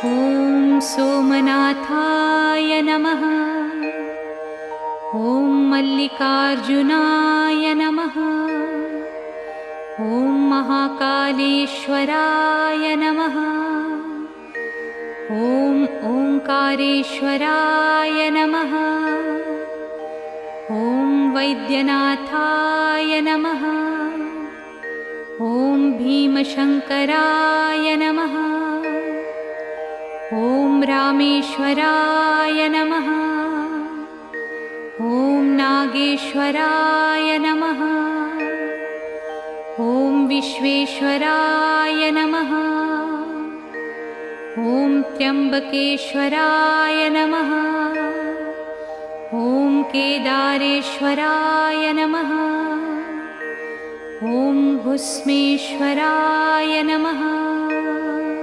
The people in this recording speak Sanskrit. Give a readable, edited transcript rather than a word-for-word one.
ॐ सोमनाथाय नमः। ॐ मल्लिकार्जुनाय नमः। ॐ महाकालेश्वराय नमः। ॐ ओंकारेश्वराय नमः। ॐ वैद्यनाथाय नमः। ॐ भीमशंकराय नमः। ॐ रामेश्वराय नमः। ॐ नागेश्वराय नमः। ॐ विश्वेश्वराय नमः। ॐ त्र्यंबकेश्वराय नमः। ॐ केदारेश्वराय नमः। ॐ भुस्मेश्वराय नमः।